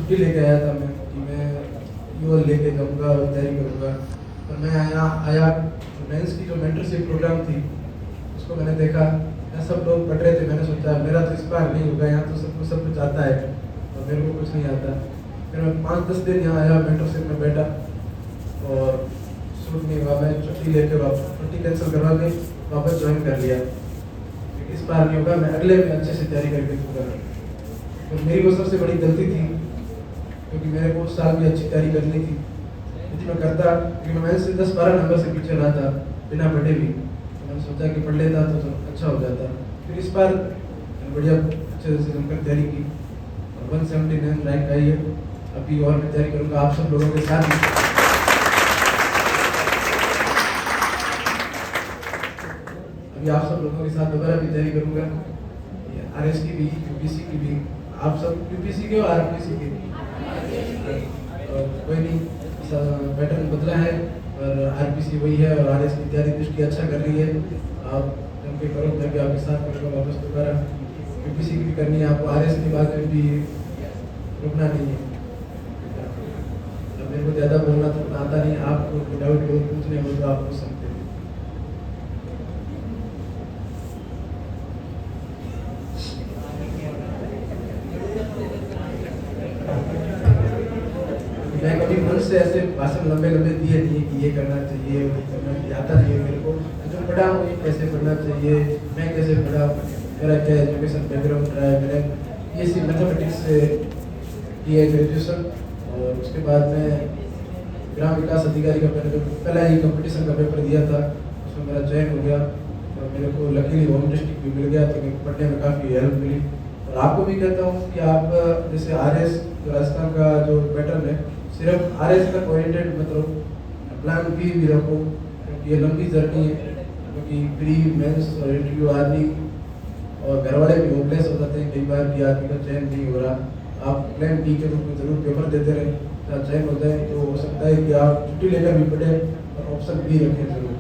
छुट्टी लेके आया था मैं कि मैं यूएल लेके जाऊँगा और तैयारी करूँगा। और मैं आया मेंस की जो मेंटरशिप प्रोग्राम थी उसको मैंने देखा, यहाँ सब लोग पढ़ रहे थे। मैंने सोचा मेरा तो इस बार नहीं होगा, यहाँ तो सब कुछ आता है और मेरे को कुछ नहीं आता। फिर मैं 5-10 दिन यहाँ आया, मेंटरशिप में बैठा और सूट नहीं हुआ। मैं छुट्टी लेके वापस छुट्टी कैंसिल करवा के वापस ज्वाइन कर लिया। इस बार नहीं होगा, मैं अगले में अच्छे से तैयारी करके दूँगा। तो मेरी वो सबसे बड़ी गलती थी क्योंकि मेरे को उस साल भी अच्छी तैयारी करनी थी। यदि मैं करता, क्योंकि मैं से 10-12 नंबर से पीछे रहा था बिना पढ़े भी, तो मैंने सोचा कि पढ़ लेता तो अच्छा हो जाता। फिर इस बार बढ़िया अच्छे से जमकर तैयारी की और 179 रैंक आई है। अभी और मैं तैयारी करूँगा आप सब लोगों के साथ। अभी आप सब लोगों के साथ दोबारा भी तैयारी करूँगा, आरएस की भी, यूपीसी की भी। आप सब यूपीसी के हो, आरपीसी के? कोई नहीं, पैटर्न बदला है और आरपीसी वही है और आरएस की तैयारी दृष्टि अच्छा कर रही है। आप जम के करो, तभी आपके साथ करूँगा वापस दोबारा। यूपीसी की भी करनी है आपको, आरएस के बाद में भी रुकना नहीं है। अब मेरे को ज़्यादा बोलना तो आता नहीं, आपको डाउट हो पूछने हो तो आप पूछ सकते हैं। मैं कभी मन से ऐसे भाषण लंबे दिए नहीं कि ये करना चाहिए वो करना चाहिए, आता नहीं है मेरे को। जो पढ़ा हूँ कैसे पढ़ना चाहिए, मैं कैसे पढ़ा, मेरा क्या एजुकेशन बैकग्राउंड रहा है। मैंने बीएससी मैथमेटिक्स से किया ग्रेजुएशन और उसके बाद मैं ग्राम विकास अधिकारी का मैंने पहला ही कंपटीशन का पेपर दिया था, उसमें मेरा चयन हो गया और मेरे को लकीली होम डिस्ट्रिक्ट भी मिल गया, तो पढ़ने में काफ़ी हेल्प मिली। और आपको भी कहता हूँ कि आप जैसे आरएस राजस्थान का जो पैटर्न है, सिर्फ आरएस तक ओरिएंटेड मत रहो, प्लान बी भी रखो, क्योंकि ये लंबी जर्नी है। क्योंकि प्री मेंस और इंटरव्यू आदमी और घर वाले भी होपलेस हो जाते हैं कई बार कि आदमी का चयन नहीं हो रहा। आप प्लान बी के रूप में जरूर पेपर देते रहें, जहाँ चयन हो जाए तो हो सकता है कि आप छुट्टी लेकर भी पढ़ें और ऑप्शन बी रखें जरूर।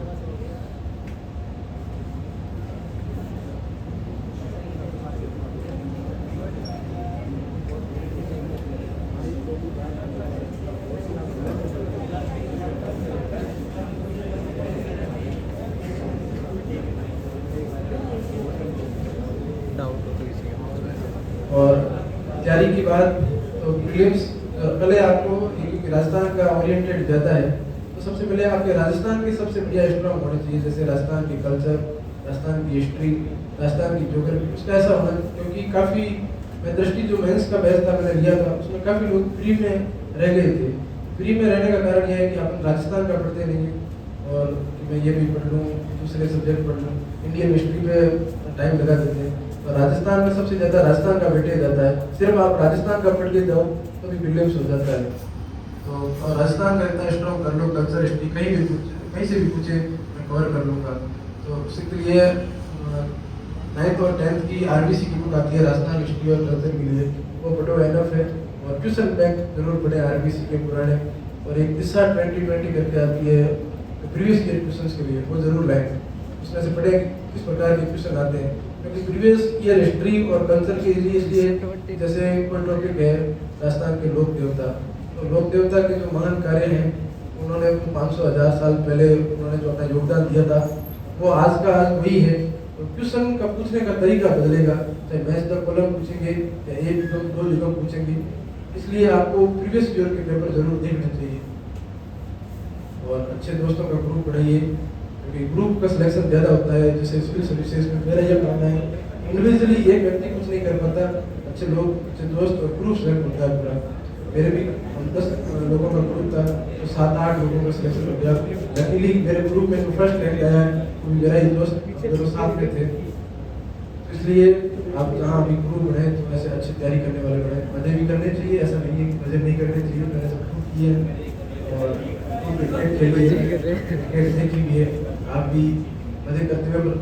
और तैयारी की बात तो प्रीलिम्स पहले आपको, क्योंकि राजस्थान का ओरिएंटेड ज़्यादा है, तो सबसे पहले आपके राजस्थान की सबसे बढ़िया स्ट्रॉन्ग होनी चाहिए। जैसे राजस्थान की कल्चर, राजस्थान की हिस्ट्री, राजस्थान की ज्योग्राफी, उसका ऐसा होना, क्योंकि काफ़ी मैं दृष्टि जो मेंस का बैच था मैंने लिया था, उसमें काफ़ी लोग फ्री में रह गए थे। फ्री में रहने का कारण यह है कि अपन राजस्थान का पढ़ते नहीं है और कि मैं ये भी पढ़ लूँ, दूसरे सब्जेक्ट पढ़ लूँ, इंडियन हिस्ट्री पे टाइम लगा देते हैं। तो राजस्थान में सबसे ज़्यादा राजस्थान का वेटेज जाता है। सिर्फ आप राजस्थान का पढ़ के जाओ तो भी प्रीलिम्स हो जाता है। तो और राजस्थान का इतना स्ट्रॉन्ग कर लो, कल्चर हिस्ट्री कहीं से भी पूछे मैं कवर कर लूँगा। तो उसके लिए 9th और 10th की आरबीसी की बुक आती है राजस्थान हिस्ट्री और कल्चर के लिए, वो पढ़ो एनफ है। और क्वेश्चन बैंक जरूर पढ़े आरबीसी के पुराने, और एक दिशा 2020 करके आती है प्रीवियस ईयर क्वेश्चन के लिए, वो जरूर लाएँ। उसमें से पढ़े किस प्रकार के क्वेश्चन आते हैं, क्योंकि प्रीवियस ईयर हिस्ट्री और कल्चर के लिए इसलिए जैसे कोई टॉपिक है राजस्थान के लोक देवता, तो लोक देवता के जो महान कार्य हैं उन्होंने 500-1000 साल पहले उन्होंने जो अपना योगदान दिया था वो आज का आज वही है। तो क्वेश्चन का पूछने का तरीका बदलेगा, चाहे मैच द कॉलम पूछेंगे या एक युगम 2 युगम पूछेंगे, इसलिए आपको प्रीवियस ईयर के पेपर जरूर देखने चाहिए। और अच्छे दोस्तों का ग्रुप बनाइए, क्योंकि ग्रुप का सिलेक्शन ज़्यादा होता है। जैसे सिविल सर्विसेज में मेरा यह मानना है, इंडिविजुअली एक व्यक्ति कुछ नहीं कर पाता, अच्छे लोग, अच्छे दोस्त और ग्रुप सेलेक्ट होता है पूरा। मेरे भी 10 लोगों का ग्रुप था तो 7-8 लोगों का सिलेक्शन हो गया। लकीली मेरे ग्रुप में जो फर्स्ट रैंक आया है वो मेरा ही दोस्त दोनों साथ में थे। तो इसलिए आप जहाँ भी ग्रुप बने तो ऐसे अच्छी तैयारी करने वाले बने, मजे भी करने चाहिए, ऐसा नहीं है कि मजे नहीं करने चाहिए। मैंने सब कुछ किए और क्रिकेट देखी भी है, आप भी मजे करते हुए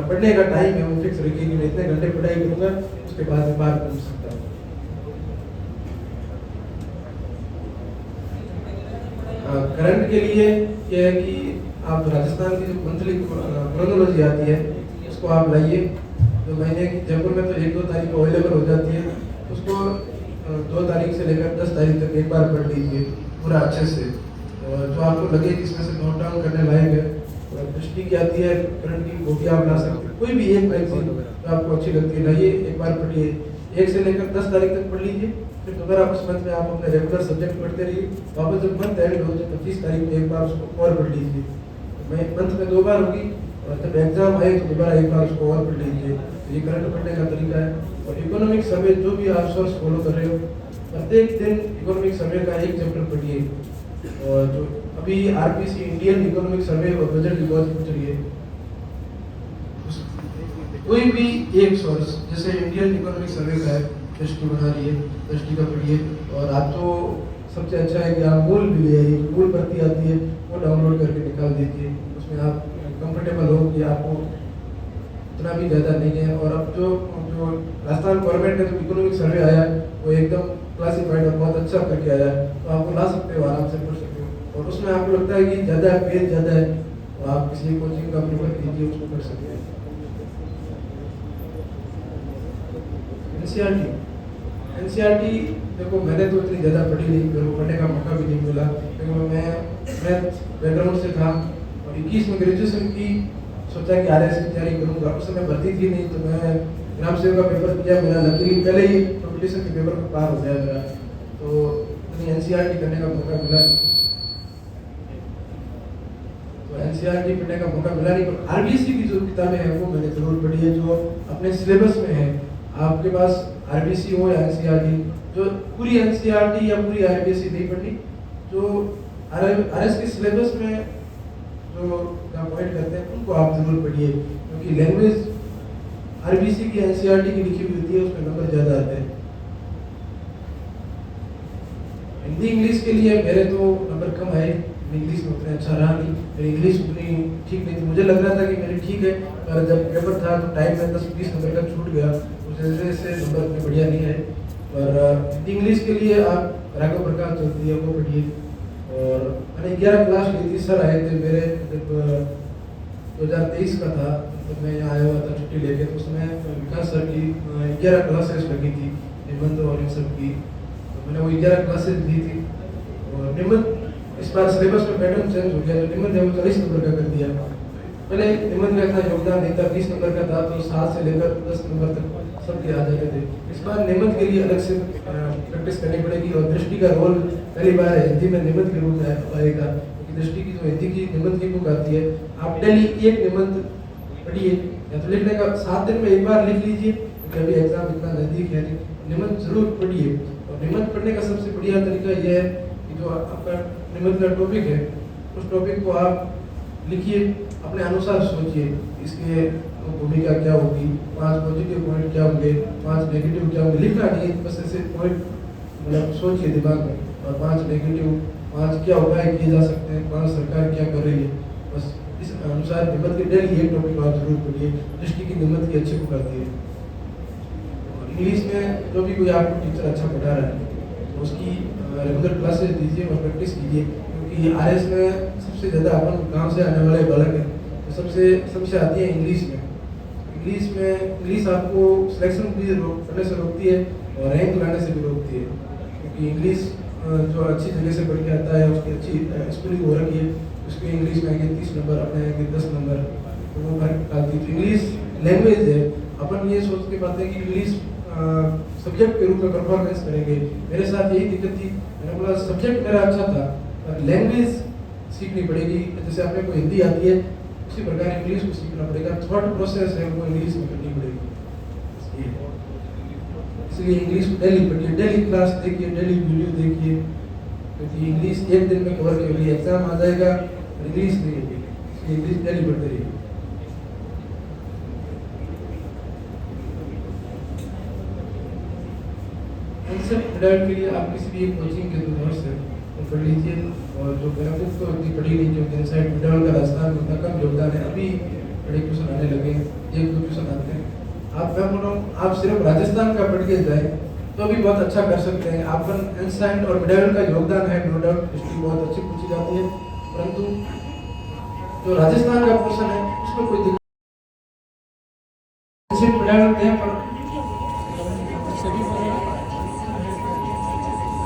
पढ़ने का टाइम है वो फिक्स रखिए कि मैं इतने घंटे पढ़ाई करूँगा, उसके बाद मैं बाहर पहुँच सकता हूँ। करंट के लिए यह है कि आप राजस्थान की जो मंथली क्रोनोलॉजी आती है उसको आप लाइए। जो महीने की जयपुर में तो 1-2 तारीख को अवेलेबल हो जाती है, उसको 2 तारीख से लेकर 10 तारीख तक एक बार पढ़ लीजिए पूरा अच्छे से। और जो आपको लगे कि इसमें से नोट डाउन करने लायक है, और दृष्टि की आती है, करंट की वो भी आप ला सकते हैं। कोई भी एक मैगजीन जो आपको अच्छी लगती है लाइए, एक बार पढ़िए, 1 से लेकर 10 तारीख तक पढ़ लीजिए। फिर दोबारा उस मंथ में आप अपने रेगुलर सब्जेक्ट पढ़ते रहिए। वापस जब मंथ एंड हो तो 25 तारीख में एक बार उसको और पढ़ लीजिए। मैं मंथ में 2 बार होगी, और जब एग्जाम आए तो दोबारा एक बार उसको और पढ़ लीजिए। तो ये करंट पढ़ने का तरीका है। और इकोनॉमिक सर्वे जो भी आप सोर्स फॉलो कर रहे हो, प्रत्येक दिन इकोनॉमिक सर्वे का एक चैप्टर पढ़िए। और जो अभी आरपीसी इंडियन इकोनॉमिक सर्वे और बजट की बहुत पूछ रही है, कोई भी एक सोर्स जैसे इंडियन इकोनॉमिक सर्वे का है, दृष्टि बना रही है, दृष्टि का पढ़िए। और आप तो सबसे अच्छा है कि आप मूल भी ले आइए, मूल भर्ती आती है वो डाउनलोड करके निकाल दीजिए। उसमें आप कंफर्टेबल हो कि आपको इतना भी ज़्यादा नहीं है। और अब जो जो राजस्थान गवर्नमेंट का जो इकोनॉमिक सर्वे आया है वो एकदम क्लासिफाइड और बहुत अच्छा करके आया है, तो आपको ला सकते हो, आराम से पढ़ सकते हो। और उसमें आपको लगता है कि ज़्यादा पेज ज़्यादा है तो आप किसी कोचिंग का प्रेफर कीजिए, उसको कर सकते हैं। एनसीईआरटी देखो, मैंने तो इतनी ज़्यादा पढ़ी नहीं, मेरे को पढ़ने का मौका भी नहीं मिला, क्योंकि मैं बैकग्राउंड से था। और 21 में ग्रेजुएशन की सोचा कि आरएस की तैयारी करूँगा, उस समय भर्ती थी नहीं, तो मैं ग्राम सेवक का पेपर दिया। मेरा लकीली पहले ही कॉम्पिटिशन के पेपर में पार हो गया मेरा, तो इतनी एनसीईआरटी करने का मौका मिला नहीं। तो एनसीईआरटी पढ़ने का मौका मिला नहीं, पर आरबीसी की जो किताबें हैं वो मैंने जरूर पढ़ी है, जो अपने सिलेबस में है। आपके पास आरबीसी हो या एनसीईआरटी, जो पूरी एनसीईआरटी या पूरी आरबीसी नहीं पढ़नी, जो आरएस के सिलेबस में जो पॉइंट करते हैं उनको आप जरूर पढ़िए, क्योंकि लैंग्वेज आरबीसी की एनसीईआरटी की लिखी हुई होती है, उसमें नंबर ज़्यादा आते हैं। हिंदी इंग्लिश के लिए मेरे तो नंबर कम आए, इंग्लिश में उतना अच्छा रहा नहीं, मेरी इंग्लिश उतनी ठीक नहीं थी। मुझे लग रहा था कि मेरी ठीक है, पर जब पेपर था तो टाइम में 10-20 नंबर का छूट गया, उस वजह से नंबर इतने बढ़िया नहीं है। और हिंदी इंग्लिश के लिए आप राघव प्रकाश चलती है वो पढ़िए। और मैंने 11 क्लास ली थी, सर आए थे मेरे जब 2023 का था, तो मैं यहाँ आया हुआ था छुट्टी लेके, तो उसमें विकास सर की 11 क्लासेस लगी थी निबंध और इन सब की, तो मैंने वो 11 क्लासेस दी थी। और निबंध इस बार सिलेबस में पैटर्न चेंज हो गया, तो निबंध है वो 40 नंबर का कर दिया। पहले निबंध का इतना योगदान नहीं था, 20 नंबर का था, तो 7 से लेकर 10 नंबर तक सबके आ जाते थे। इस बार निबंध के लिए अलग से प्रैक्टिस करनी पड़ेगी। और दृष्टि का रोल पहली बार है हिंदी में निबंध के रूप में आएगा, क्योंकि दृष्टि की जो हिंदी की निबंध की बुक आती है, आप डेली एक निबंध पढ़िए, या तो लिखने का 7 दिन में एक बार लिख लीजिए, क्योंकि अभी एग्जाम इतना नजदीक है, निबंध जरूर पढ़िए। और निबंध पढ़ने का सबसे बढ़िया तरीका यह है कि जो आपका निबंध का टॉपिक है, उस टॉपिक को आप लिखिए, अपने अनुसार सोचिए इसके भूमिका क्या होगी, 5 पॉजिटिव पॉइंट क्या होंगे, 5 नेगेटिव क्या होंगे। लिखना नहीं, बस ऐसे पॉइंट मतलब सोचिए दिमाग में, और 5 नेगेटिव, 5 क्या उपाय किए जा सकते हैं, 5 सरकार क्या कर रही है, बस इस अनुसार निबंध के डेली एक टॉपिक आप जरूर पढ़िए। दृष्टि की निबंध की अच्छी बुक आती है। और इंग्लिश में जो भी कोई आपको टीचर अच्छा पढ़ा रहा है तो उसकी रेगुलर क्लासेस दीजिए और प्रैक्टिस कीजिए, क्योंकि आरएस में सबसे ज़्यादा अपन गाँव से आने वाले बालक हैं, तो सबसे आती है इंग्लिश में। इंग्लिश आपको सिलेक्शन भी करने से रोकती है और रैंक लाने से भी रोकती है, क्योंकि इंग्लिश जो अच्छी जगह से पढ़ के आता है, उसकी अच्छी स्कूलिंग हो रखी है, उसके इंग्लिश में आएंगे 30 नंबर, अपने आएंगे 10 नंबर, तो वो फर्क डालती है। तो इंग्लिश लैंग्वेज है, अपन ये सोच के पाते हैं कि इंग्लिश सब्जेक्ट के रूप में परफॉर्मेंस करेंगे। मेरे साथ यही दिक्कत थी, मैंने बोला सब्जेक्ट मेरा अच्छा था, पर लैंग्वेज सीखनी पड़ेगी। जैसे आपने को हिंदी आती है, उसी प्रकार इंग्लिश को सीखना पड़ेगा, थॉट प्रोसेस है वो इंग्लिश में करनी पड़ेगी। इसलिए इंग्लिश को डेली पढ़िए, डेली क्लास देखिए, डेली वीडियो देखिए, क्योंकि इंग्लिश एक दिन में कवर के लिए एग्जाम आ जाएगा, इंग्लिश नहीं होगी, इसलिए इंग्लिश डेली पढ़ते रहिए। के लिए आप किसी भी कोचिंग के द्वार से पढ़ लीजिए। और जो मेरा बुक तो इतनी पढ़ी नहीं, क्योंकि इनसाइड विड्रॉल का राजस्थान में उतना कम योगदान है, अभी बड़े क्वेश्चन आने लगे, 1-2 क्वेश्चन आते हैं। मैं बोल रहा हूँ आप सिर्फ राजस्थान का पढ़ के जाए तो भी बहुत अच्छा कर सकते हैं। आपन एंसाइंट और मिडाइल का योगदान है, नो डाउट हिस्ट्री बहुत अच्छी पूछी जाती है, परंतु जो राजस्थान का पोर्शन है उसमें कोई दिक्कत